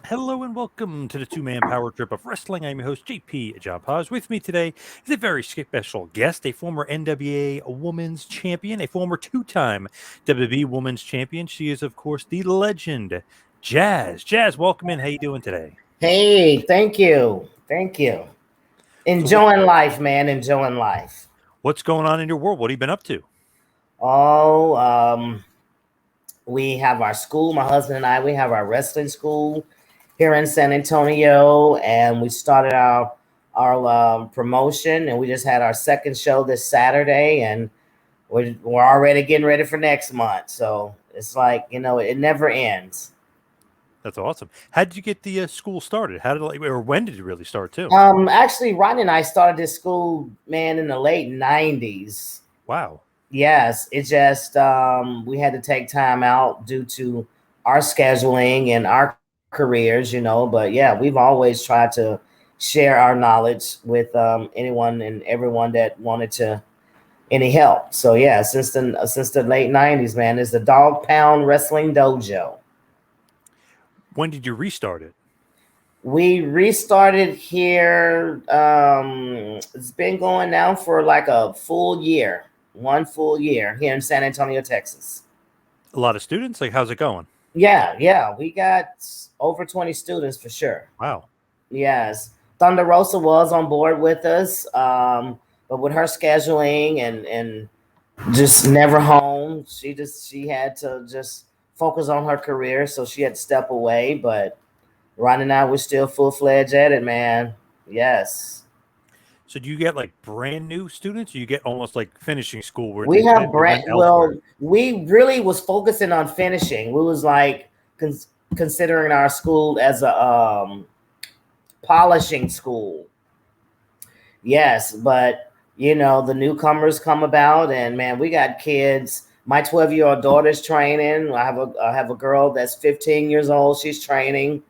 Hello and welcome to the two-man power trip of wrestling. I'm your host, JP John Paz. With me today is a very special guest, a former NWA Women's Champion, a former two-time WWE Women's Champion. She is, of course, the legend, Jazz. Jazz, welcome in. How you doing today? Hey, thank you. Thank you. So, what, Enjoying life, man. Enjoying life. what's going on in your world? What have you been up to? Oh, we have our school, my husband and I, we have our wrestling school here in San Antonio, and we started our promotion, and we just had our second show this Saturday, and we're already getting ready for next month. So it's like, it never ends. That's awesome. How did you get the school started? How did or when did it really start too? Actually, Ronnie and I started this school, man, in the late '90s. Wow. Yes, it just we had to take time out due to our scheduling and our careers, But yeah, we've always tried to share our knowledge with anyone and everyone that wanted to any help. So yeah, since the late '90s, man, it's the Dog Pound Wrestling Dojo. When did you restart it? We restarted here. It's been going now for like a full year, 1 full year here in San Antonio, Texas. A lot of students? Like, how's it going? Yeah, we got over 20 students for sure. Wow. Yes, Thunder Rosa was on board with us, but with her scheduling and just never home, she had to just focus on her career, so she had to step away. But Ron and I were still full-fledged at it, man. Yes. So do you get like brand new students, or you get almost like finishing school where We have they went brand well, elsewhere? we really was focusing on finishing. We was like considering our school as a polishing school. Yes, but the newcomers come about, and man, we got kids. My 12-year-old daughter's training. I have a girl that's 15 years old. She's training.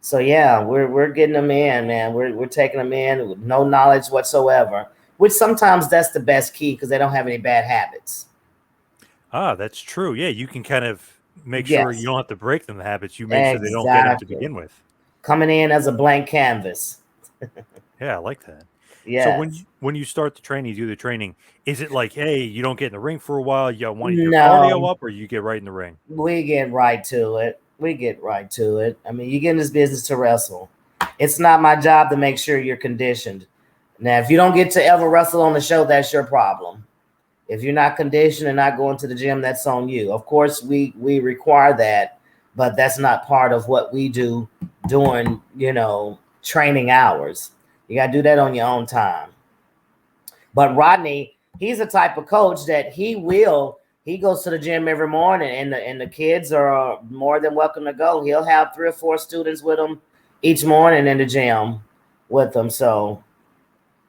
So yeah, we're getting them in, man. We're taking them in with no knowledge whatsoever. Which sometimes that's the best key because they don't have any bad habits. Ah, that's true. Yeah, you can kind of make sure you Yes, don't have to break them the habits. You make sure they don't get them to exactly. begin with. Coming in as a blank canvas. Yeah, I like that. So Yes. when you start the training, you do the training, is it like, hey, you don't get in the ring for a while, you want your cardio No, up, or you get right in the ring? we get right to it. We get right to it. I mean, you get in this business to wrestle. It's not my job to make sure you're conditioned. Now, if you don't get to ever wrestle on the show, that's your problem. If you're not conditioned and not going to the gym, that's on you. Of course, we require that, but that's not part of what we do during, training hours. You got to do that on your own time. But Rodney, he's the type of coach that he goes to the gym every morning, and the kids are more than welcome to go. He'll have 3 or 4 students with him each morning in the gym with them. So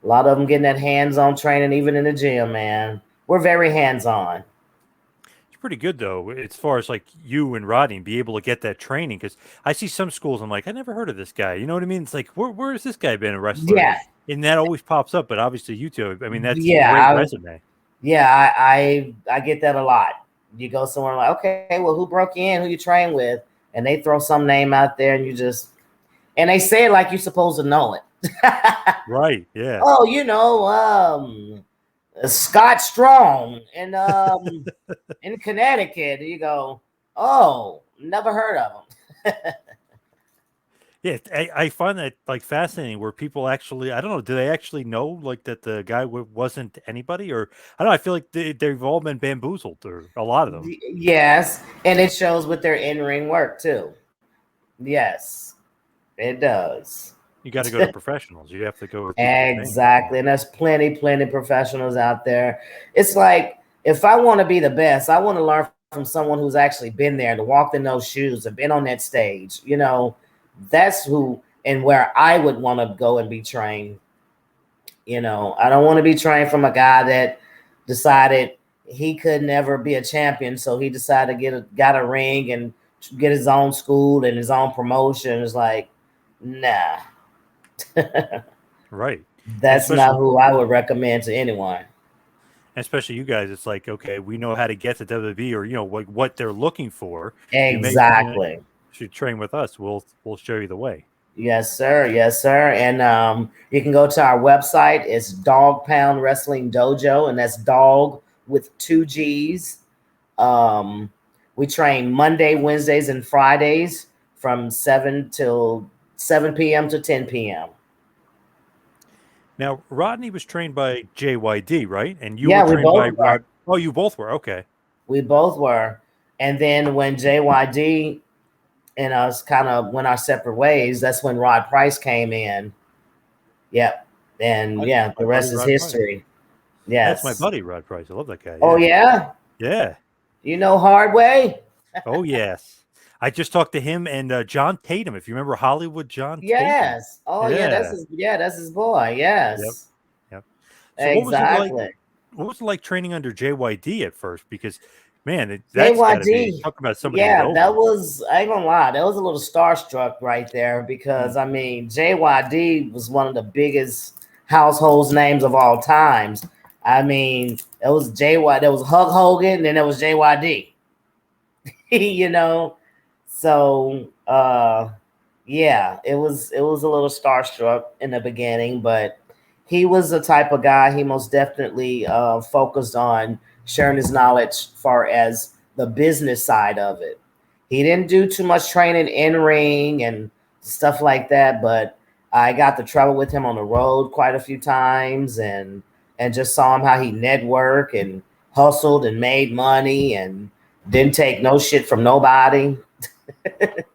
a lot of them getting that hands-on training even in the gym, man. We're very hands-on. It's pretty good though, as far as like you and Rodney be able to get that training. Because I see some schools, I'm like, I never heard of this guy. You know what I mean? It's like, where has this guy been a wrestler? Yeah, And that always pops up. But obviously, you two, I mean, that's yeah, great resume. I get that a lot. You go somewhere like, okay, well, who broke you in? Who you train with? And they throw some name out there, and and they say it like you're supposed to know it. Right? Yeah. Oh, Scott Strong in Connecticut. You go, oh, never heard of him. Yeah, I find that like fascinating where people actually, I don't know, do they actually know like that the guy wasn't anybody, or I don't know, I feel like they've all been bamboozled, or a lot of them. Yes, and it shows with their in-ring work too. Yes, it does. You got to go to professionals. You have to go with people with names. Exactly. And there's plenty professionals out there. It's like if I want to be the best, I want to learn from someone who's actually been there and walked in those shoes and been on that stage. That's who and where I would want to go and be trained. I don't want to be trained from a guy that decided he could never be a champion, so he decided to got a ring and get his own school and his own promotion. It's like, nah. Right. And That's not who I would recommend to anyone. especially you guys, it's like, okay, we know how to get to WWE, or what they're looking for. You make Exactly. should train with us. We'll show you the way. Yes, sir. Yes, sir. And you can go to our website. It's Dog Pound Wrestling Dojo, and that's dog with two G's. We train Monday, Wednesdays, and Fridays from 7 p.m. to 10 p.m. Now, Rodney was trained by JYD, right? And you were Yeah, we trained by both were. Rod. Oh, you both were. Okay. We both were. And then when JYD and us kind of went our separate ways, that's when Rod Price came in. Yep. And yeah, My the buddy rest is Rod Price. history. That's my Yes. buddy Rod Price. I love that guy. Oh, Yeah. yeah? Yeah. You know Hard Way? Oh yes. I just talked to him and John Tatum. If you remember Hollywood John Tatum. Yes. Oh, yeah, Yeah. that's his boy. Yep. Yes. Yep. So what was it like? Exactly. What was it like training under JYD at first? Because man, that's got to be JYD. talk about somebody who's Yeah, that over. was, I ain't gonna lie, that was a little starstruck right there Mm. because I mean, JYD was one of the biggest household names of all times. I mean, it was JY, there was Hulk Hogan, and then there was JYD. you know, so yeah, it was a little starstruck in the beginning, but he was the type of guy. He most definitely focused on sharing his knowledge far as the business side of it. He didn't do too much training in ring and stuff like that, but I got to travel with him on the road quite a few times and just saw him how he networked and hustled and made money and didn't take no shit from nobody. It's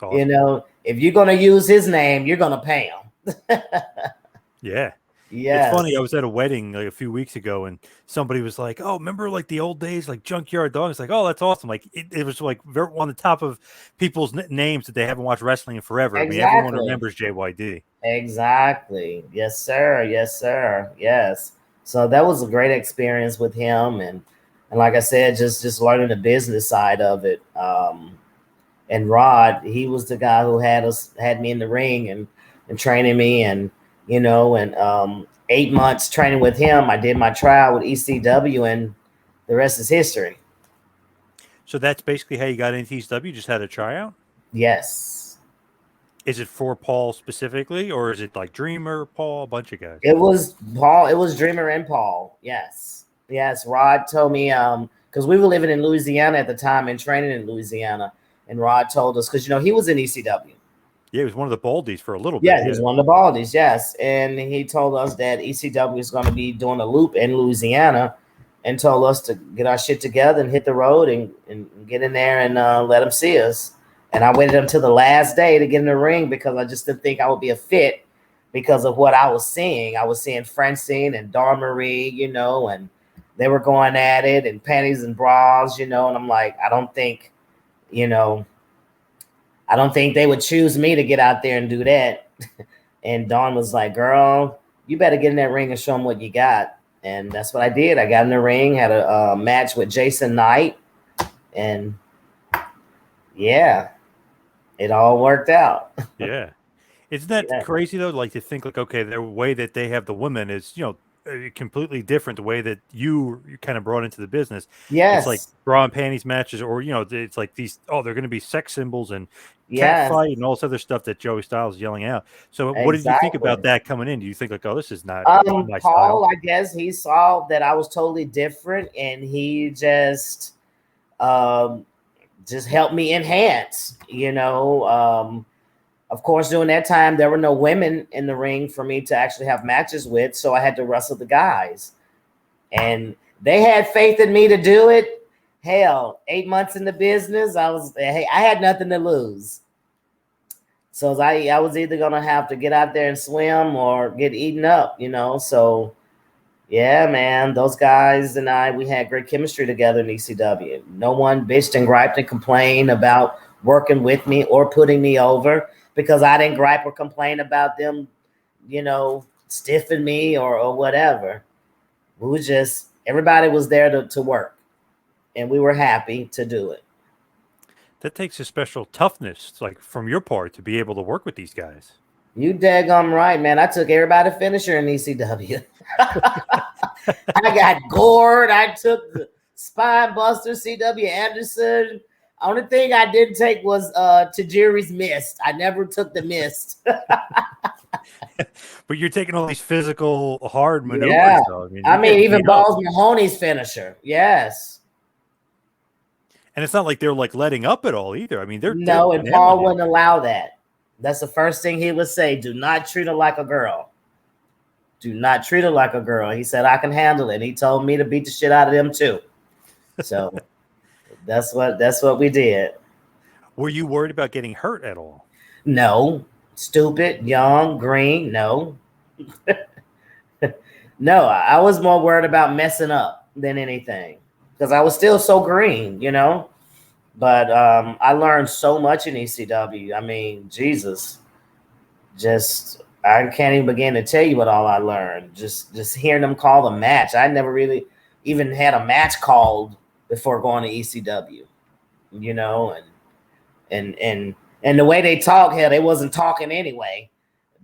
awesome. If you're gonna use his name, you're gonna pay him. Yeah. It's funny. I Yes, was at a wedding like a few weeks ago, and somebody was like, "Oh, remember like the old days, like Junkyard Dog?" It's like, "Oh, that's awesome!" Like it was like very on the top of people's names that they haven't watched wrestling in forever. I mean, everyone exactly. remembers JYD. Exactly. Yes, sir. Yes, sir. Yes. So that was a great experience with him, and like I said, just learning the business side of it. And Rod, he was the guy who had me in the ring and training me, and 8 months training with him. I did my trial with ECW, and the rest is history. So that's basically how you got into ECW. You just had a tryout. Yes. Is it for Paul specifically, or is it like Dreamer, Paul, a bunch of guys? It was Paul. It was Dreamer and Paul. Yes, yes. Rod told me because we were living in Louisiana at the time and training in Louisiana, and Rod told us because he was in ECW. Yeah, he was one of the Baldies for a little bit. Yeah, he was Yeah. one of the Baldies. Yes, and he told us that ECW is going to be doing a loop in Louisiana, and told us to get our shit together and hit the road and get in there and let them see us. And I waited until the last day to get in the ring because I just didn't think I would be a fit because of what I was seeing. I was seeing Francine and Dawn Marie, and they were going at it and panties and bras, and I'm like, you know, I don't think they would choose me to get out there and do that. And Dawn was like, girl, you better get in that ring and show them what you got. And that's what I did. I got in the ring, had a match with Jason Knight, and yeah, it all worked out. Yeah. Isn't that Yeah. crazy though? Like to think like, okay, the way that they have the women is, completely different. The way that you kind of brought into the business, it's like Yes. bra and panties matches, or it's like these. Oh, they're going to be sex symbols and cat Yes. fight and all this other stuff that Joey Styles is yelling out. So, what did you think about Exactly. that coming in? Do you think like, oh, this is not my Paul, style? I guess he saw that I was totally different, and he um, just helped me enhance. Of course, during that time, there were no women in the ring for me to actually have matches with, so I had to wrestle the guys, and they had faith in me to do it. Hell, 8 months in the business, I had nothing to lose. So I was either gonna have to get out there and swim or get eaten up. So yeah, man, those guys and we had great chemistry together in ECW. No one bitched and griped and complained about working with me or putting me over because I didn't gripe or complain about them, stiffing me or whatever. Everybody was there to work, and we were happy to do it. That takes a special toughness, like from your part, to be able to work with these guys. You daggum right, man. I took everybody finisher in ECW. I got gored. I took the spine buster, CW Anderson. Only thing I didn't take was Tajiri's mist. I never took the mist. But you're taking all these physical hard Yeah. maneuvers, though. I mean, I you're mean, getting even beat up, Balls Mahoney's finisher. Yes. and it's not like they're like letting up at all either. I mean, they're No, and nailing Paul you. wouldn't allow that. That's the first thing he would say. Do not treat her like a girl. Do not treat her like a girl. He said, I can handle it. He told me to beat the shit out of them too. So that's what we did. Were you worried about getting hurt at all? No. Stupid, young, green. No. No, I was more worried about messing up than anything. Because I was still so green, you know. But I learned so much in ECW. I mean, Jesus. Just I can't even begin to tell you what all I learned. Just hearing them call the match. I never really even had a match called before going to ECW, you know, and the way they talk, hell, they wasn't talking anyway.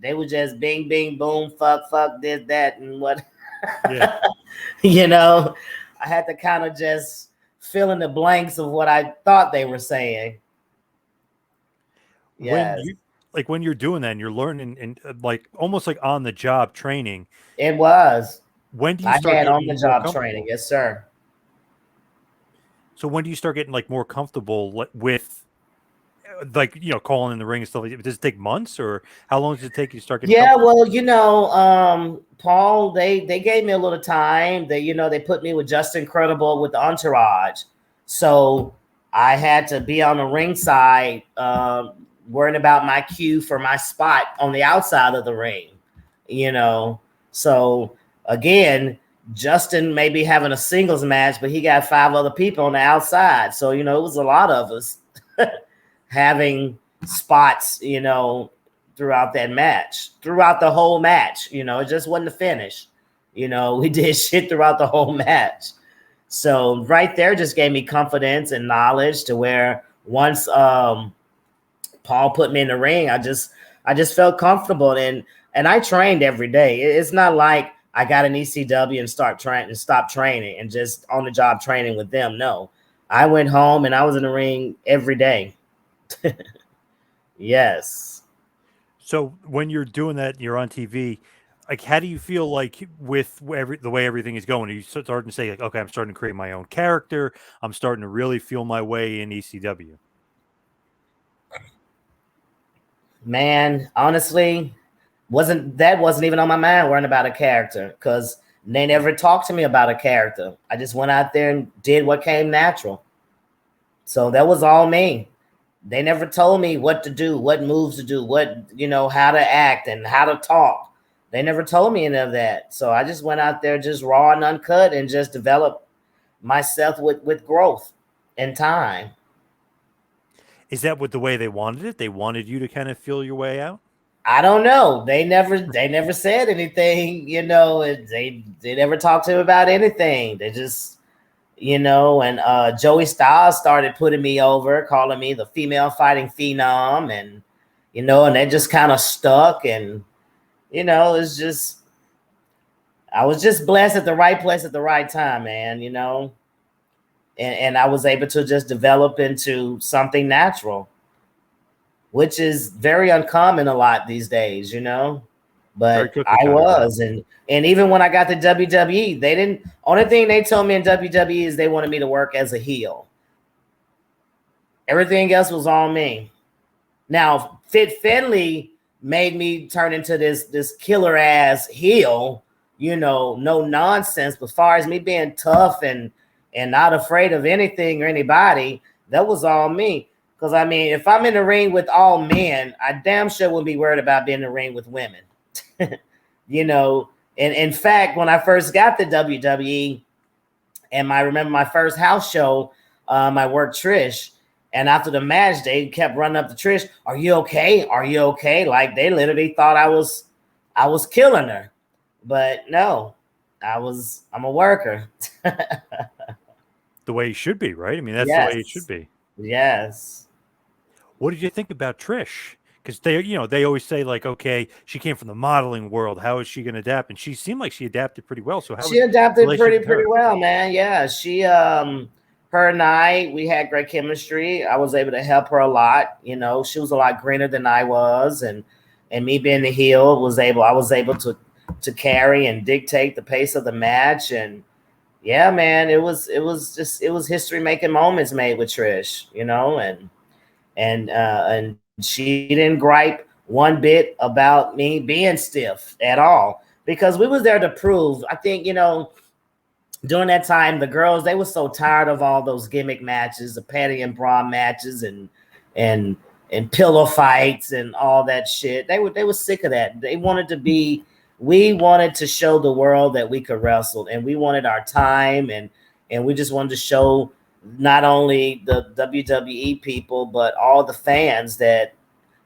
They were just bing, bing, boom, fuck, this, that, and what. Yeah. You know, I had to kind of just fill in the blanks of what I thought they were saying. When Yes, you when you're doing that and you're learning and like almost like on the job training, it was. when do you I start had on the getting more job training. comfortable? Yes, sir. So when do you start getting like more comfortable with like calling in the ring and stuff like that? Does it take months, or how long does it take you to start getting Yeah, comfortable? well, Paul, they gave me a little time. They put me with Justin Credible with the Entourage, so I had to be on the ring side, worrying about my cue for my spot on the outside of the ring. You know, so again, Justin may be having a singles match, but he got 5 other people on the outside, so it was a lot of us having spots, throughout that match, throughout the whole match. It just wasn't the finish. We did shit throughout the whole match. So right there just gave me confidence and knowledge to where once Paul put me in the ring, I just felt comfortable, and I trained every day. It's not like I got an ECW and stopped training and just on the job training with them. No, I went home and I was in the ring every day. Yes. So when you're doing that, you're on TV. Like, how do you feel like with the way everything is going? Are you starting to say like, okay, I'm starting to create my own character. I'm starting to really feel my way in ECW. Man, honestly, wasn't even on my mind worrying about a character, because they never talked to me about a character. I just went out there and did what came natural. So that was all me. They never told me what to do, what moves to do, how to act and how to talk. They never told me any of that. So I just went out there just raw and uncut and just developed myself with growth and time. Is that what the way they wanted it? They wanted you to kind of feel your way out? I don't know. They never said anything, they never talked to him about anything. They just, and Joey Styles started putting me over, calling me the female fighting phenom, and and they just kind of stuck, and it's just I was just blessed at the right place at the right time, man, and I was able to just develop into something natural, which is very uncommon a lot these days, Very But cookie I cutter, right? was, and even when I got to WWE, they didn't. Only thing they told me in WWE is they wanted me to work as a heel. Everything else was on me. Now, Fit Finley made me turn into this killer ass heel, no nonsense. But as far as me being tough and not afraid of anything or anybody, that was all me. Because I mean, if I'm in the ring with all men, I damn sure wouldn't be worried about being in the ring with women. And in fact, when I first got to WWE, and I remember my first house show, I worked Trish. And after the match, they kept running up to Trish. Are you okay? Are you okay? Like they literally thought I was killing her. But no, I'm a worker. The way it should be, right? I mean, that's the way it should Yes. be. Yes. What did you think about Trish? Because they always say like, okay, she came from the modeling world. How is she going to adapt? And she seemed like she adapted pretty well. So how She was the adapted relationship pretty with her? well, man. Yeah. She her and I, we had great chemistry. I was able to help her a lot. You know, she was a lot greener than I was, and me being the heel I was able to carry and dictate the pace of the match. And yeah, man, it was history making moments made with Trish, you know, and she didn't gripe one bit about me being stiff at all because we was there to prove. I think, you know, during that time, the girls, they were so tired of all those gimmick matches, the Patty and Braun matches, and and pillow fights and all that shit. They were sick of that. They wanted to be. We wanted to show the world that we could wrestle, and we wanted our time, and we just wanted to show not only the WWE people but all the fans that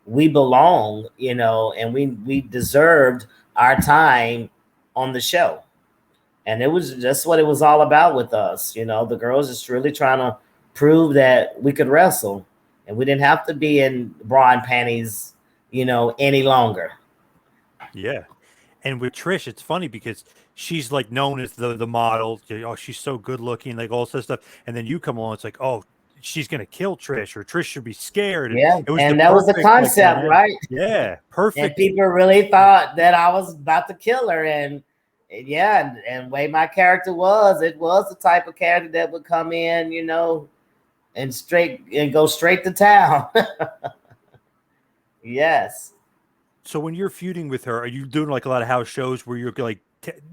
we belong, you know, and we deserved our time on the show. And it was just what it was all about with us. You know, the girls just really trying to prove that we could wrestle and we didn't have to be in bra and panties, you know, any longer. Yeah. And with Trish, it's funny because she's like known as the model. Oh, she's so good looking, like all this stuff. And then you come along, it's like, oh, she's gonna kill Trish, or Trish should be scared. And Yeah. it was the And that was the perfect like concept, dynamic. right? Yeah, And perfect. people really thought that I was about to kill her. And yeah, and way my character was, it was the type of character that would come in, you know, and go straight to town. Yes. So when you're feuding with her, are you doing like a lot of house shows where you're like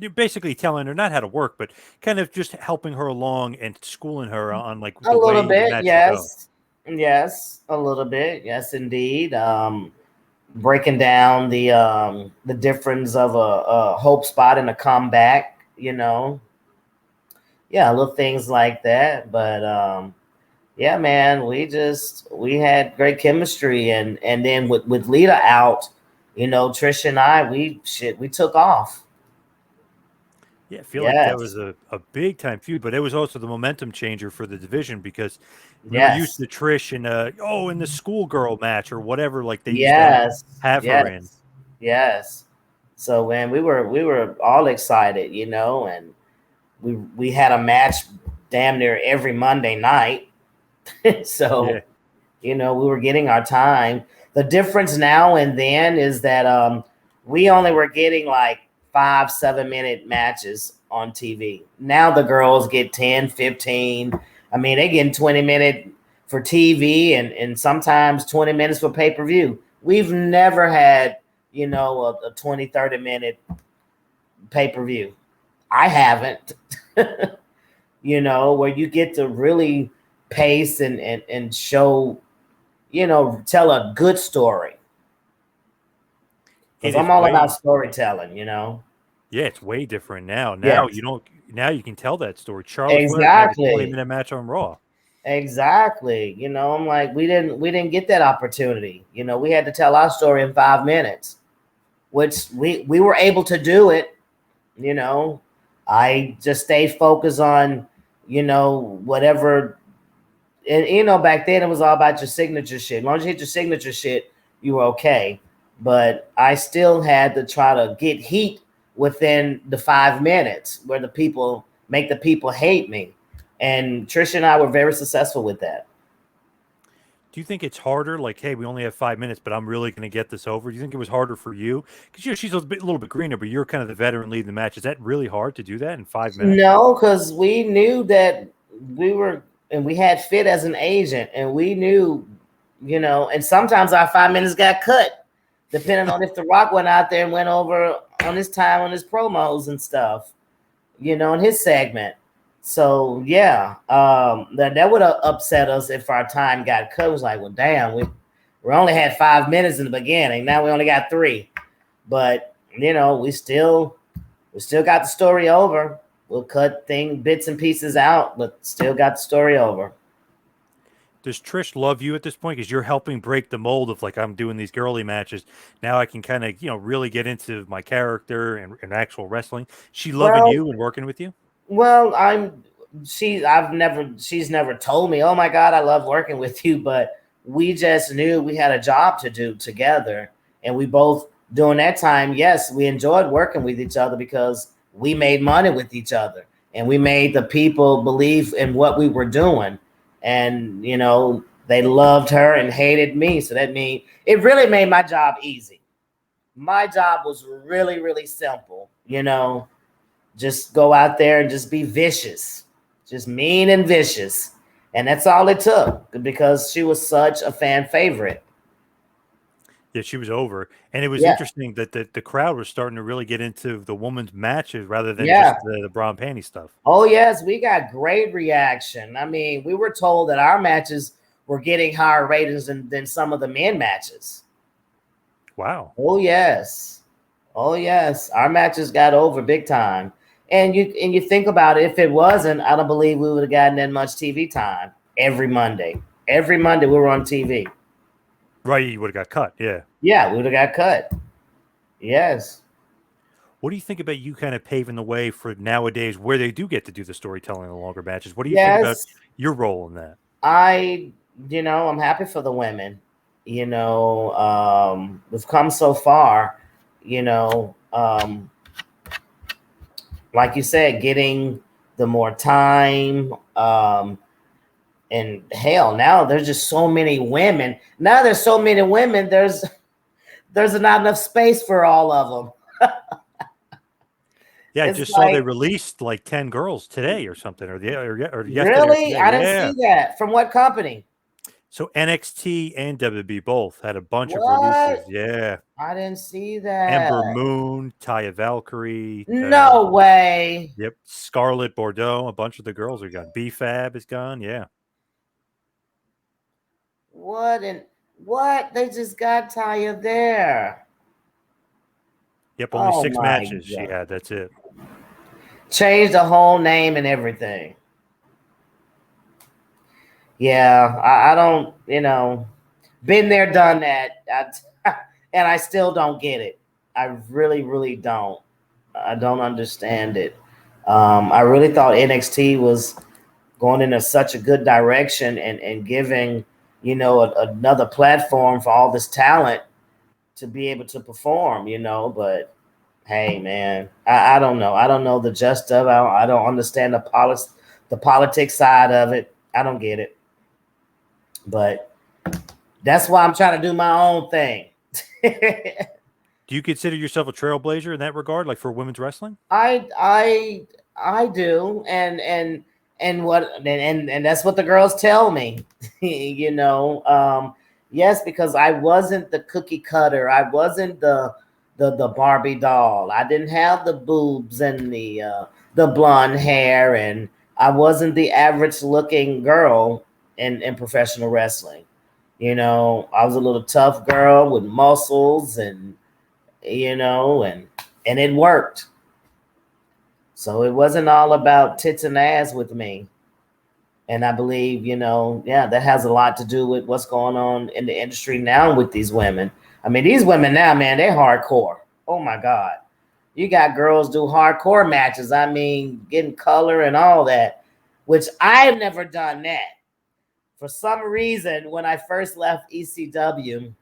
you're basically telling her not how to work, but kind of just helping her along and schooling her on like A the little way the bit, match should go? yes. Yes, a little bit. Yes, indeed. Breaking down the difference of a hope spot and a comeback, you know. Yeah, little things like that. But yeah, man, we had great chemistry, and then with Lita out, you know, Trish and I, we took off. Yeah, I feel like that was Yes. a big time feud, but it was also the momentum changer for the division because we were used Yes. to Trish in in the schoolgirl match or whatever like they used to Yes. have her in. Yes. Yes. So when we were all excited, you know, and we had a match damn near every Monday night. Yeah. So, you know, we were getting our time. The difference now and then is that we only were getting like 5 7 minute matches on TV. Now the girls get 10 15. I mean, they getting 20 minute for TV and sometimes 20 minutes for pay-per-view. We've never had, you know, a 20 30 minute pay-per-view. I haven't. You know, where you get to really pace and show, you know, tell a good story. Because It I'm is all about way storytelling, you know. yeah, it's way different now. Now Yes, you don't now you can tell that story. Charlotte Flair can have a exactly. 20-minute match on Raw. Exactly. You know, I'm like, we didn't get that opportunity. You know, we had to tell our story in 5 minutes, which we were able to do it, you know. I just stayed focused on, you know, whatever. And you know, back then it was all about your signature shit. As long as you hit your signature shit, you were okay. But I still had to try to get heat within the 5 minutes where the people hate me. And Trisha and I were very successful with that. Do you think it's harder? Like, hey, we only have 5 minutes, but I'm really going to get this over. Do you think it was harder for you? Because she's a little bit greener, but you're kind of the veteran leading the match. Is that really hard to do that in 5 minutes? No, because we knew that we were, and we had Fit as an agent, and we knew, you know, and sometimes our 5 minutes got cut, depending on if The Rock went out there and went over on his time on his promos and stuff, you know, in his segment. So yeah, that would have upset us if our time got cut. It was like, well, damn, we only had 5 minutes in the beginning. Now we only got three. But you know, we still got the story over. We'll cut bits and pieces out, but still got the story over. Does Trish love you at this point? Because you're helping break the mold of like I'm doing these girly matches. Now I can kind of really get into my character and actual wrestling. She loving Well, you and working with you. well, she's never told me, oh my God, I love working with you, but we just knew we had a job to do together. And we both during that time, yes, we enjoyed working with each other because we made money with each other. and we made the people believe in what we were doing. And they loved her and hated me. So that means it really made my job easy. My job was really, really simple. Just go out there and just be vicious, just mean and vicious. And that's all it took, because she was such a fan favorite. Yeah, she was over, and it was Yeah. interesting that the crowd was starting to really get into the women's matches rather than Yeah. just the bra and panty stuff. Oh, yes. We got great reaction. I mean, we were told that our matches were getting higher ratings than some of the men matches. Wow. Oh, yes. Oh, yes. Our matches got over big time. And you think about it, if it wasn't, I don't believe we would have gotten that much TV time every Monday. Every Monday we were on TV. Right, you would have got cut. Yeah. Yeah, we would have got cut. Yes. What do you think about you kind of paving the way for nowadays where they do get to do the storytelling in the longer matches? What do you think about Yes. your role in that? I'm happy for the women. We've come so far, like you said, getting the more time. And hell, now there's just so many women. Now there's so many women. There's not enough space for all of them. Yeah, I It's just saw they like, released like 10 girls today or something, or yesterday or really? today. I didn't Yeah. see that. From what company? So NXT and WWE both had a bunch of releases. What? Yeah. I didn't see that. Ember Moon, Taya Valkyrie, No way. yep, Scarlett Bordeaux, a bunch of the girls are gone. B-Fab is gone, yeah. What and what? They just got Taya there. Yep, only Oh 6 my matches she God. had, that's it. Changed the whole name and everything. Yeah, I don't, been there, done that. And I still don't get it. I really, really don't. I don't understand it. I really thought NXT was going in such a good direction and giving, another platform for all this talent to be able to perform, but hey, man, I don't know. I don't know the gist of it. I don't understand the politics side of it. I don't get it. But that's why I'm trying to do my own thing. Do you consider yourself a trailblazer in that regard, like for women's wrestling? I do, and that's what the girls tell me. Yes, because I wasn't the cookie cutter. I wasn't the Barbie doll. I didn't have the boobs and the blonde hair, and I wasn't the average looking girl in professional wrestling. I was a little tough girl with muscles, and and it worked. So it wasn't all about tits and ass with me. And I believe, yeah, that has a lot to do with what's going on in the industry now with these women. I mean, these women now, man, they're hardcore. Oh my God. You got girls do hardcore matches. I mean, getting color and all that, which I've never done that. For some reason, when I first left WWE,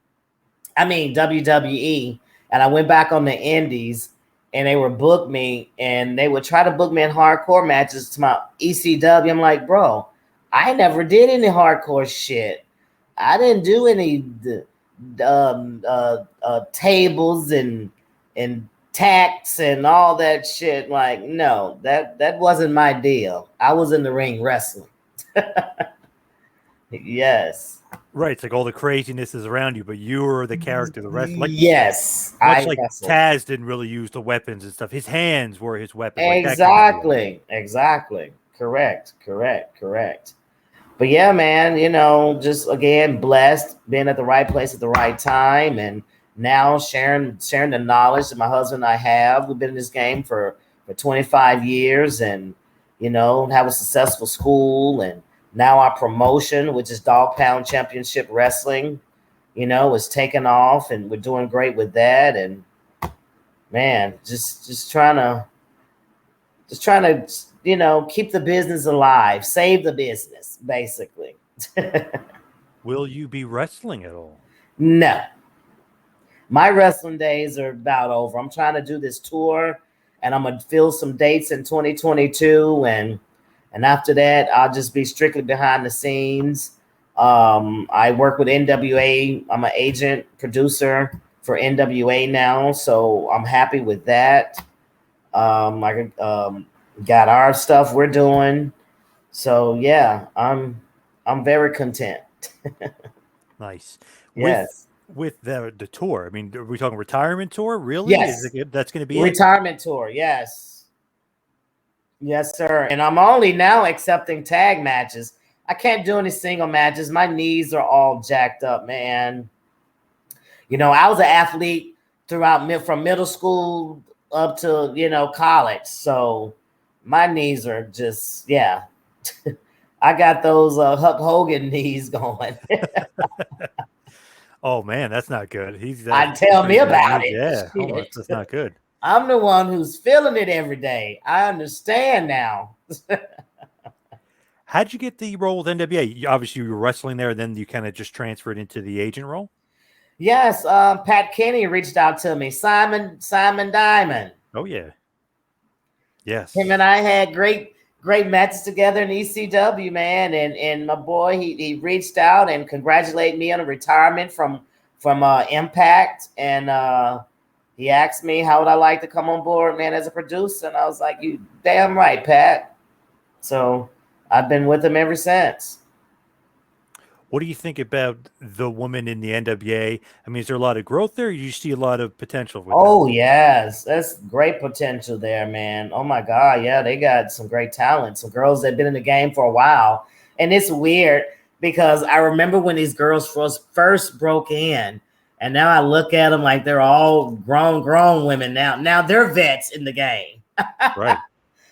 and I went back on the indies, and they would book me, and they would try to book me in hardcore matches to my ECW. I'm like, bro, I never did any hardcore shit. I didn't do any tables and tacks and all that shit. Like, no, that wasn't my deal. I was in the ring wrestling. Yes. Right, it's like all the craziness is around you, but you were the character, the rest. Like Yes, much I like wrestled. Taz didn't really use the weapons and stuff. His hands were his weapons, like that kind of deal. Exactly. Correct. But yeah, man, just again blessed, being at the right place at the right time, and now sharing the knowledge that my husband and I have. We've been in this game for 25 years, and have a successful school, and now our promotion, which is Dog Pound Championship Wrestling, is taking off, and we're doing great with that. And man, just trying to keep the business alive, save the business, basically. Will you be wrestling at all? No, my wrestling days are about over. I'm trying to do this tour and I'm gonna fill some dates in 2022, and after that, I'll just be strictly behind the scenes. I work with NWA. I'm an agent producer for NWA now, so I'm happy with that. I got our stuff we're doing, so yeah, I'm very content. Nice. With Yes, the tour. I mean, are we talking retirement tour? Really? Is yes, it that's going to be it? retirement tour. Yes, yes, sir. And I'm only now accepting tag matches. I can't do any single matches. My knees are all jacked up, man. I was an athlete throughout from middle school up to college, so my knees are just yeah. I got those Hulk Hogan knees going. Oh man, that's not good. He's I got tell me pretty bad about news. it. Yeah. Oh, Shit. that's not good. I'm the one who's feeling it every day. I understand now. How'd you get the role with NWA? Obviously, you were wrestling there, then you kind of just transferred into the agent role. Yes, Pat Kenny reached out to me. Simon Diamond. Oh yeah. Him Yes. and I had great matches together in ECW, man. And my boy, he reached out and congratulated me on a retirement from Impact. And he asked me how would I like to come on board, man, as a producer. And I was like, you damn right, Pat. So I've been with him ever since. What do you think about the woman in the NWA? I mean, is there a lot of growth there? Or you see a lot of potential with them? Oh yes, that's great potential there, man. Oh my God, yeah, they got some great talent. Some girls that have been in the game for a while, and it's weird because I remember when these girls first broke in, and now I look at them like they're all grown women now. Now they're vets in the game, Right.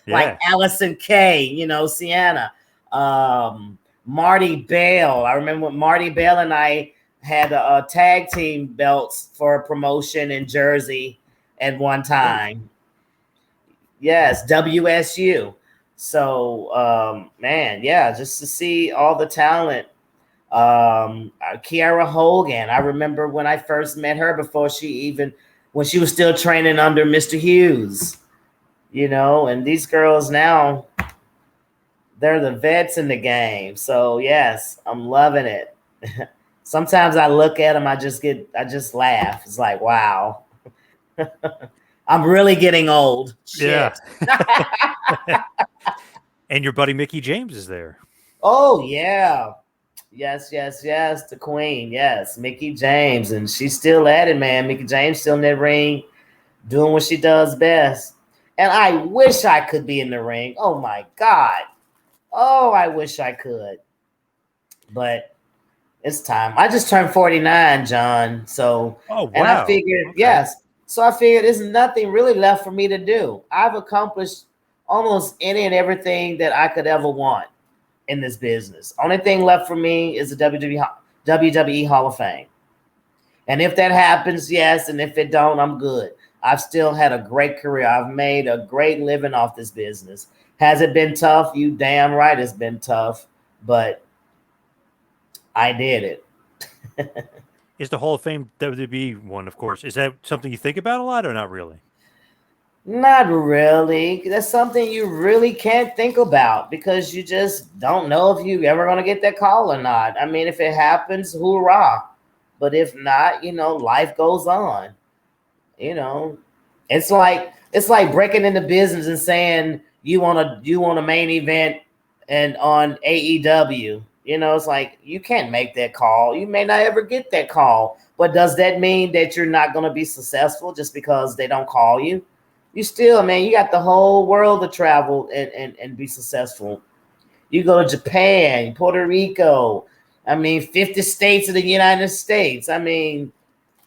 like Yeah. Allison Kay, Sienna, um, Marty Bell. I remember when Marty Bell and I had a tag team belts for a promotion in Jersey at one Oh, time. Yes, WSU. So, man, yeah, just to see all the talent. Kiara Hogan. I remember when I first met her when she was still training under Mr. Hughes. And these girls now, they're the vets in the game. So yes, I'm loving it. Sometimes I look at them, I just laugh. It's like, wow, I'm really getting old. yeah. Shit. And your buddy Mickey James is there. Oh yeah. Yes, yes, yes. The queen. Yes. Mickey James. And she's still at it, man. Mickey James still in that ring doing what she does best. And I wish I could be in the ring. Oh my God. Oh, I wish I could. But it's time. I just turned 49, John. So, Oh and I wow. figured, Okay. yes. So I figured there's nothing really left for me to do. I've accomplished almost any and everything that I could ever want in this business. Only thing left for me is the WWE Hall of Fame. And if that happens, yes. And if it don't, I'm good. I've still had a great career. I've made a great living off this business. Has it been tough? You damn right it's been tough. But I did it. Is the Hall of Fame WWE one, of course? Is that something you think about a lot or not really? Not really. That's something you really can't think about because you just don't know if you're ever going to get that call or not. I mean, if it happens, hoorah. But if not, life goes on. You know, it's like breaking into business and saying you want a main event and on AEW. It's like you can't make that call. You may not ever get that call. But does that mean that you're not going to be successful just because they don't call you? You still, man, you got the whole world to travel and be successful. You go to Japan, Puerto Rico, 50 states of the United States.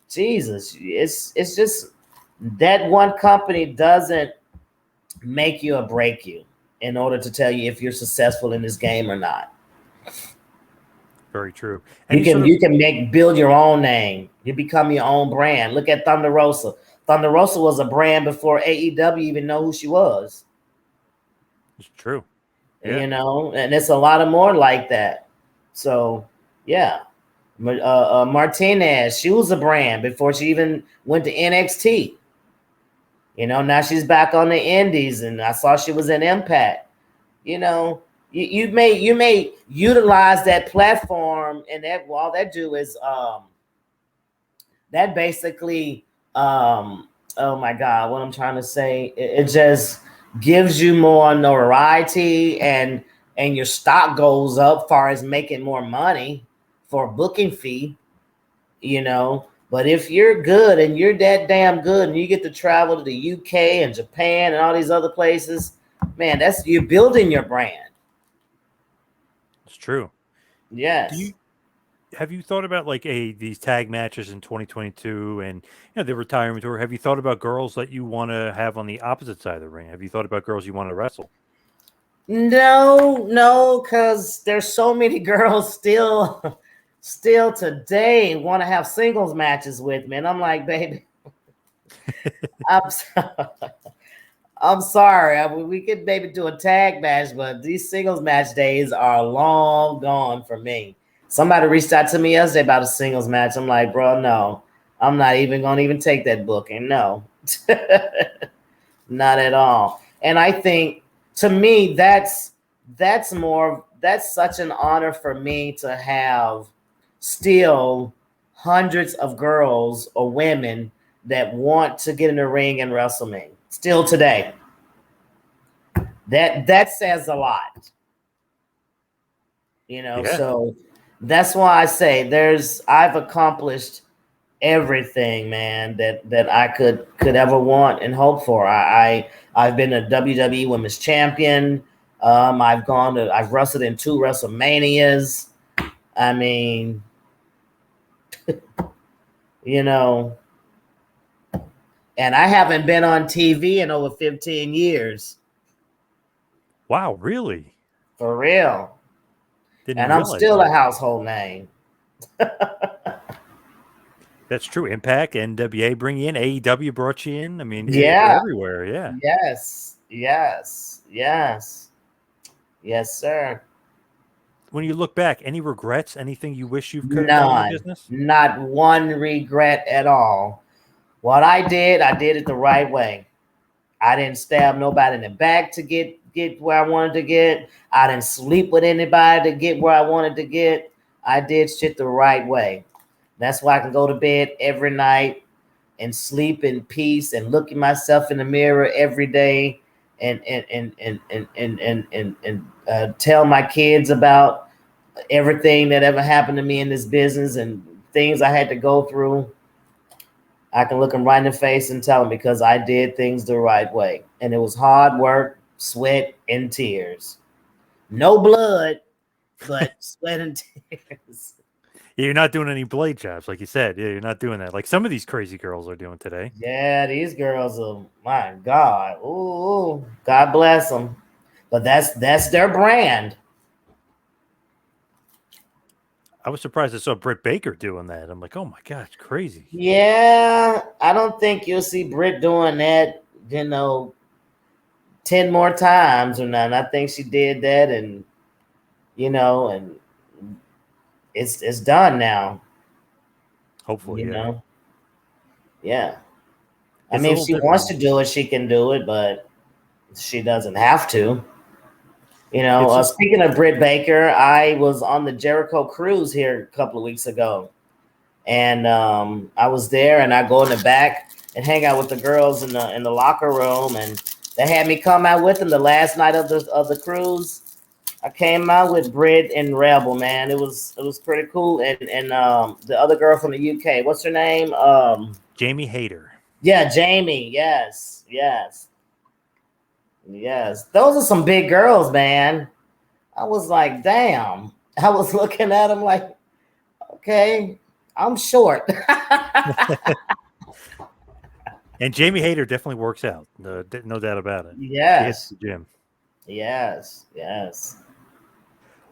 Jesus, it's just that one company doesn't make you or break you in order to tell you if you're successful in this game or not. Very true. You Any sort can of you can build your own name. You become your own brand. Look at Thunder Rosa. Thunder Rosa was a brand before AEW even know who she was. it's true. Yeah. And it's a lot of more like that. So yeah, Martinez, she was a brand before she even went to NXT. You know, now she's back on the Indies, and I saw she was in Impact. You know, you may utilize that platform, and that all that do is that basically oh my god, what I'm trying to say, it just gives you more notoriety, and your stock goes up far as making more money for a booking fee, you know. But if you're good and you're that damn good and you get to travel to the UK and Japan and all these other places, man, that's you're building your brand. It's true. Do Yes. you have you thought about like these tag matches in 2022 and the retirement tour? Have you thought about girls that you want to have on the opposite side of the ring? Have you thought about girls you want to wrestle? No, no, because there's so many girls still today want to have singles matches with me. And I'm like, baby, I'm I'm sorry. I mean, we could maybe do a tag match, but these singles match days are long gone for me. Somebody reached out to me yesterday about a singles match. I'm like, bro, no, I'm not even gonna even take that booking. No, not at all. And I think to me, that's such an honor for me to have still hundreds of girls or women that want to get in the ring and wrestle me still today. That says a lot, you know. Yeah, So that's why I say I've accomplished everything, man, that I could ever want and hope for. I've been a WWE Women's Champion. I've wrestled in 2 WrestleManias. I mean, you know, and I haven't been on TV in over 15 years, wow, really? for real. Didn't And I'm realize still a that. household name. That's true. Impact, NWA bring you in, AEW brought you in. I mean, you're Yeah. everywhere. Yeah. Yes. Yes. Yes. Yes, sir. When you look back, any regrets? Anything you wish you could have done in the None. business? Not one regret at all. What I did it the right way. I didn't stab nobody in the back to get where I wanted to get. I didn't sleep with anybody to get where I wanted to get. I did shit the right way. That's why I can go to bed every night and sleep in peace and look at myself in the mirror every day and tell my kids about everything that ever happened to me in this business and things I had to go through. I can look them right in the face and tell them because I did things the right way. And it was hard work, sweat, and tears. No blood, but sweat and tears. Yeah, you're not doing any blade jobs, like you said. Yeah, you're not doing that. Like some of these crazy girls are doing today. Yeah, these girls are, my God. Ooh, God bless them. But that's their brand. I was surprised I saw Britt Baker doing that. I'm like, oh my gosh, crazy. Yeah, I don't think you'll see Britt doing that, 10 more times or nothing. I think she did that, and and it's done now, Hopefully, you yeah. know. Yeah. I It's a mean, if little she different wants now. to do it, she can do it, but she doesn't have to. It's Speaking of Britt Baker, I was on the Jericho cruise here a couple of weeks ago, and I was there, and I go in the back and hang out with the girls in the locker room, and they had me come out with them the last night of the cruise. I came out with Britt and Rebel, man. It was pretty cool, and the other girl from the UK, what's her name? Jamie Hayter. Yeah, Jamie. Yes, yes, yes. Those are some big girls, man. I was like, damn. I was looking at them like, okay, I'm short. And Jamie Hayter definitely works out. No doubt about it. She hits Yes, the gym. yes, yes.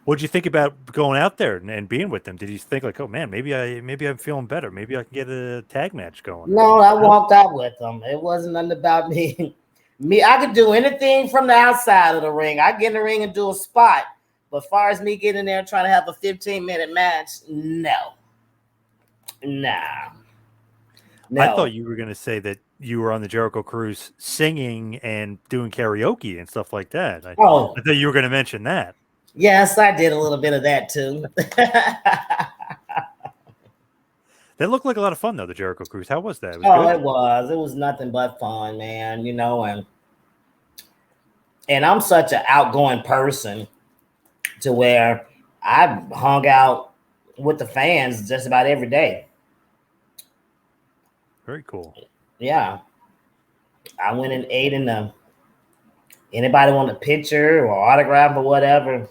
What'd you think about going out there and being with them? Did you think like, oh man, maybe I'm feeling better. Maybe I can get a tag match going or No, I something? walked out with them. It wasn't nothing about me. Me, I could do anything from the outside of the ring. I get in the ring and do a spot. But as far as me getting in there and trying to have a 15-minute match, no. Nah. I thought No. you were going to say that you were on the Jericho cruise singing and doing karaoke and stuff like that. I Oh, thought you were going to mention that. yes, I did a little bit of that too. That looked like a lot of fun, though, the Jericho cruise. How was that? It was Oh, good? it was. It was nothing but fun, man. And I'm such an outgoing person to where I hung out with the fans just about every day. Very cool. Yeah, I went and ate in the. Anybody want a picture or autograph or whatever?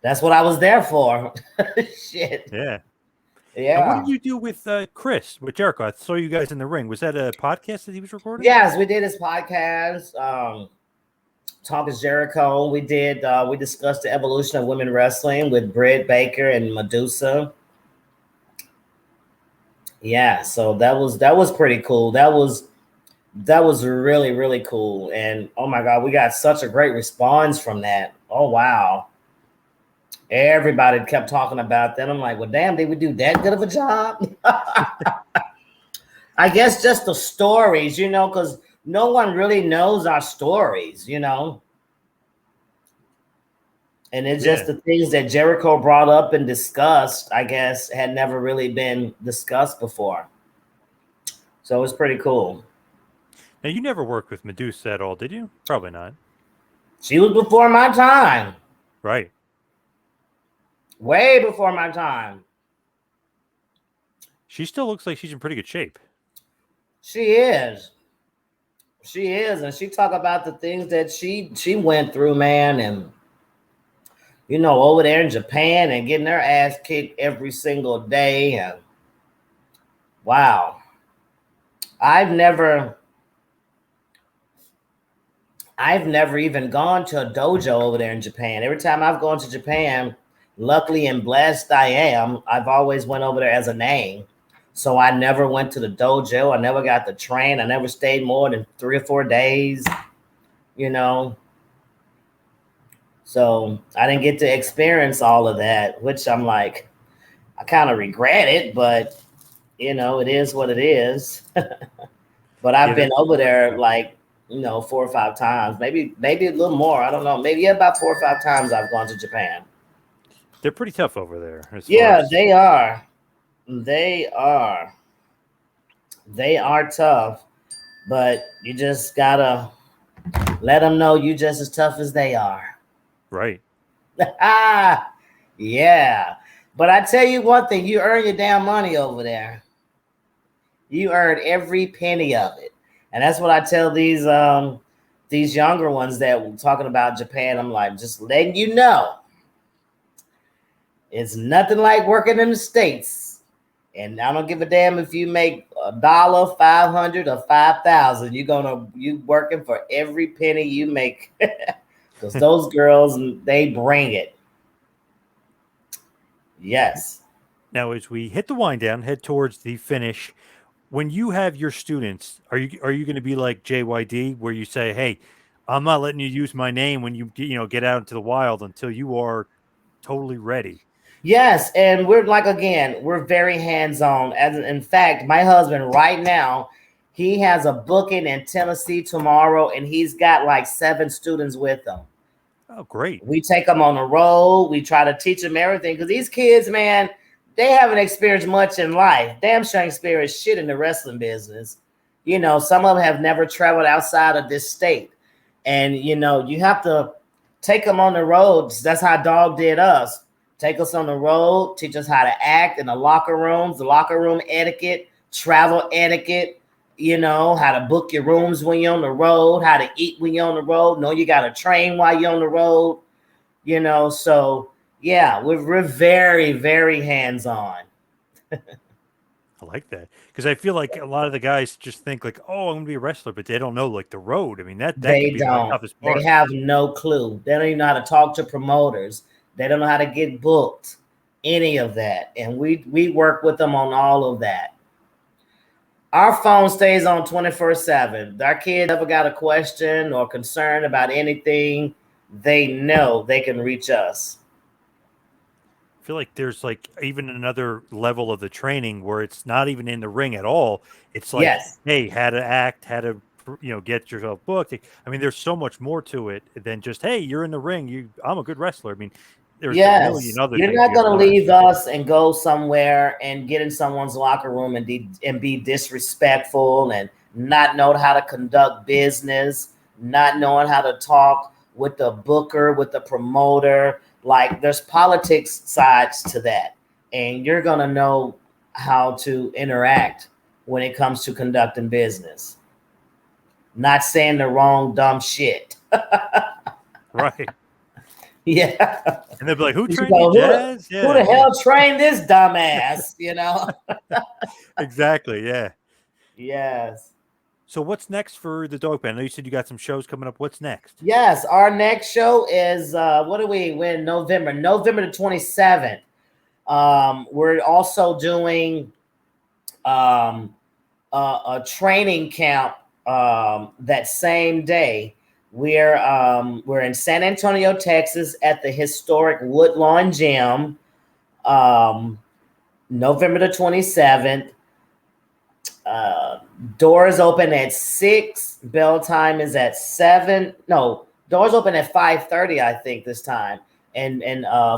That's what I was there for. Shit. Yeah. And what did Yeah. you do with Chris, with Jericho? I saw you guys in the ring. Was that a podcast that he was recording? Yes, we did his podcast. Talk is Jericho. We discussed the evolution of women wrestling with Britt Baker and Medusa. Yeah, so that was pretty cool. That was really, really cool. And oh my god, we got such a great response from that. Oh wow. Everybody kept talking about that. I'm like, well, damn, did we do that good of a job? I guess just the stories, because no one really knows our stories. And it's just Yeah. the things that Jericho brought up and discussed, I guess, had never really been discussed before. So it's pretty cool. Now, you never worked with Medusa at all, did you? Probably not. She was before my time, Right. way before my time. She still looks like she's in pretty good shape. She is. She is. And she talk about the things that she went through, man. And, over there in Japan and getting her ass kicked every single day. And wow. I've never even gone to a dojo over there in Japan. Every time I've gone to Japan, luckily and blessed I am, I've always went over there as a name. So I never went to the dojo. I never got to train. I never stayed more than 3 or 4 days, you know. So I didn't get to experience all of that, which I'm like, I kind of regret it, but it is what it is. But Yeah, I've they're been over pretty there tough. like, 4 or 5 times, maybe a little more. I don't know. Maybe about 4 or 5 times I've gone to Japan. They're pretty tough over there as far Yeah, as they are. They are. They are tough, but you just gotta let them know you just as tough as they are. right. Yeah. But I tell you one thing, you earn your damn money over there. You earn every penny of it. And that's what I tell these younger ones that were talking about Japan. I'm like, just letting you know. It's nothing like working in the States. And I don't give a damn if you make $1, 500 or 5,000. You working for every penny you make. Because those girls, they bring it. Yes. Now, as we hit the wind down, head towards the finish, when you have your students, are you going to be like JYD, where you say, "Hey, I'm not letting you use my name when get out into the wild until you are totally ready." Yes, and we're very hands-on. As in fact, my husband right now, he has a booking in Tennessee tomorrow, and he's got like 7 students with him. Oh, great. We take them on the road. We try to teach them everything because these kids, man, they haven't experienced much in life. Damn sure ain't experienced shit in the wrestling business. Some of them have never traveled outside of this state, and you have to take them on the road. That's how Dog did us. Take us on the road, teach us how to act in the locker rooms, the locker room etiquette, travel etiquette, how to book your rooms when you're on the road, how to eat when you're on the road. No, you got to train while you're on the road, So, yeah, we're very, very hands-on. I like that because I feel like a lot of the guys just think like, "Oh, I'm going to be a wrestler," but they don't know like the road. I mean, that could They be the don't. toughest They part. have no clue. They don't even know how to talk to promoters. They don't know how to get booked, any of that. And we work with them on all of that. Our phone stays on 24/7. Our kids ever got a question or concern about anything, they know they can reach us. feel like there's like even another level of the training where it's not even in the ring at all. It's like, Yes. hey, how to act, how to get yourself booked. I mean, there's so much more to it than just, hey, you're in the ring. I'm a good wrestler. I mean, there's a million Yes, other you're things not you got to gonna learn. leave us and go somewhere and get in someone's locker room and be disrespectful and not know how to conduct business, not knowing how to talk with the booker, with the promoter. Like there's politics sides to that, and you're gonna know how to interact when it comes to conducting business. Not saying the wrong dumb shit. Right. Yeah. And they'll be like, who You trained you, go, Jazz? who Yeah, the yeah. hell trained this dumbass? You know? Exactly. Yeah. Yes. So what's next for the dog band? I know you said you got some shows coming up. What's next? Yes. Our next show is what do we win? November. November the 27th. We're also doing um a training camp that same day. We're in San Antonio, Texas at the historic Woodlawn Gym. Um, November the 27th. Uh, Doors open at 6. Bell time is at 7. No, doors open at 5:30, I think, this time. And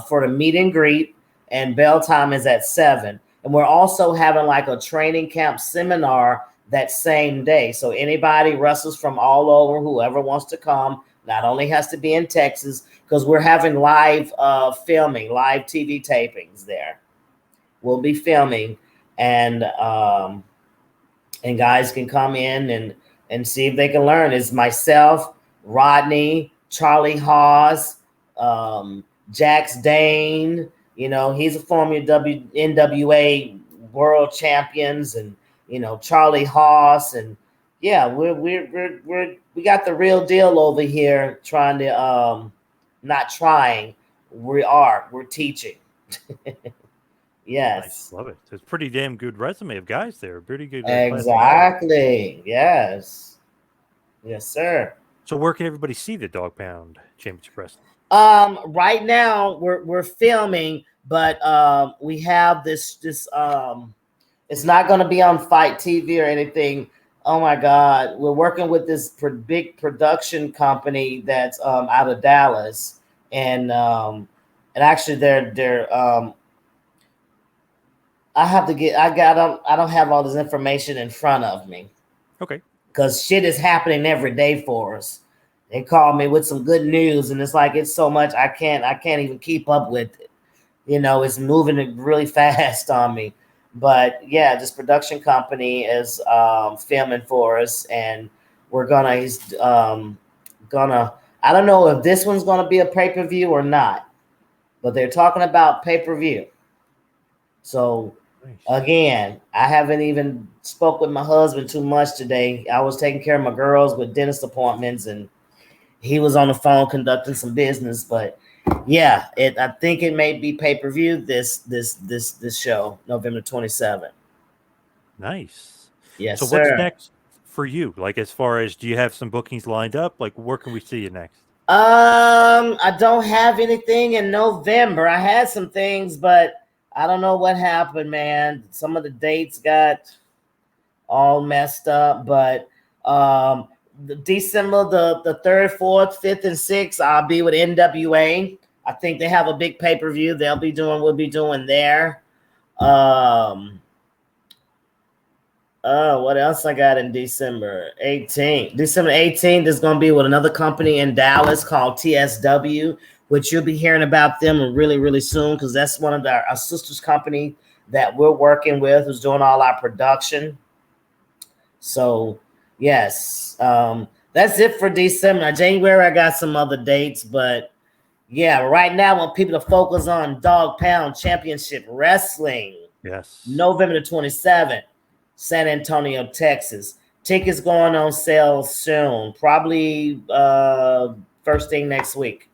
for the meet and greet, and bell time is at 7. And we're also having like a training camp seminar that same day. So anybody wrestles from all over, whoever wants to come, not only has to be in Texas, because we're having live filming, live TV tapings there. We'll be filming, and guys can come in and see if they can learn. It's myself, Rodney, Charlie Haas, Jax Dane. You know, he's a former NWA world champions, and Charlie Haas, and yeah, we got the real deal over here. Trying to not trying, we're teaching. Nice. Yes. Love it. It's a pretty damn good resume of guys there. Pretty good class of guys. Exactly. Yes. Yes, sir. So where can everybody see the Dog Pound Championship Wrestling? Right now we're filming, but we have this. It's not going to be on Fight TV or anything. Oh my God, we're working with this big production company that's out of Dallas, and actually they're. I don't have all this information in front of me. Okay. Because shit is happening every day for us. They call me with some good news, and it's like it's so much I can't even keep up with it. It's moving really fast on me. But yeah, this production company is filming for us, and he's gonna. I don't know if this one's gonna be a pay-per-view or not, but they're talking about pay-per-view. So Nice. again, I haven't even spoke with my husband too much today. I was taking care of my girls with dentist appointments, and he was on the phone conducting some business. But yeah, I think it may be pay-per-view this show, November 27th. Nice. Yes, So what's sir. next for you? Like as far as, do you have some bookings lined up? Like where can we see you next? I don't have anything in November. I had some things, but I don't know what happened, man. Some of the dates got all messed up, but the December the 3rd, 4th, 5th, and 6th, I'll be with NWA. I think they have a big pay-per-view we'll be doing there. What else I got in December 18th? December 18th is going to be with another company in Dallas called TSW, which you'll be hearing about them really, really soon, because that's one of our sister's company that we're working with, who's doing all our production. So, yes, that's it for December. Now, January, I got some other dates, but yeah, right now, I want people to focus on Dog Pound Championship Wrestling. Yes. November the 27th, San Antonio, Texas. Tickets going on sale soon, probably first thing next week.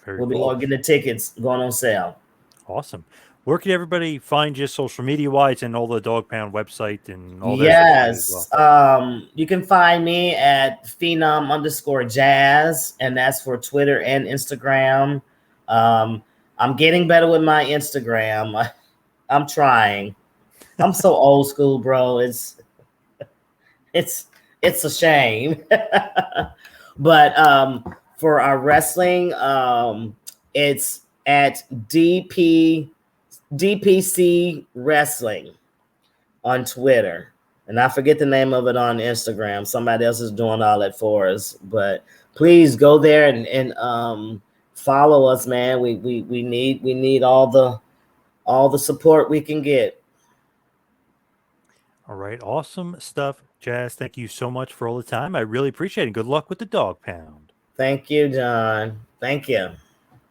Very We'll be cool. getting the tickets going on sale. Awesome. Where can everybody find you social media wise, and all the Dog Pound website and all their social media as Yes. well? You can find me at Phenom_Jazz, and that's for Twitter and Instagram. I'm getting better with my Instagram. I'm trying. I'm so old school, bro. It's it's a shame. But for our wrestling, it's at DPC Wrestling on Twitter. And I forget the name of it on Instagram. Somebody else is doing all that for us. But please go there and follow us, man. We need all the support we can get. All right. Awesome stuff, Jazz. Thank you so much for all the time. I really appreciate it. Good luck with the dog pound. Thank you, John. Thank you.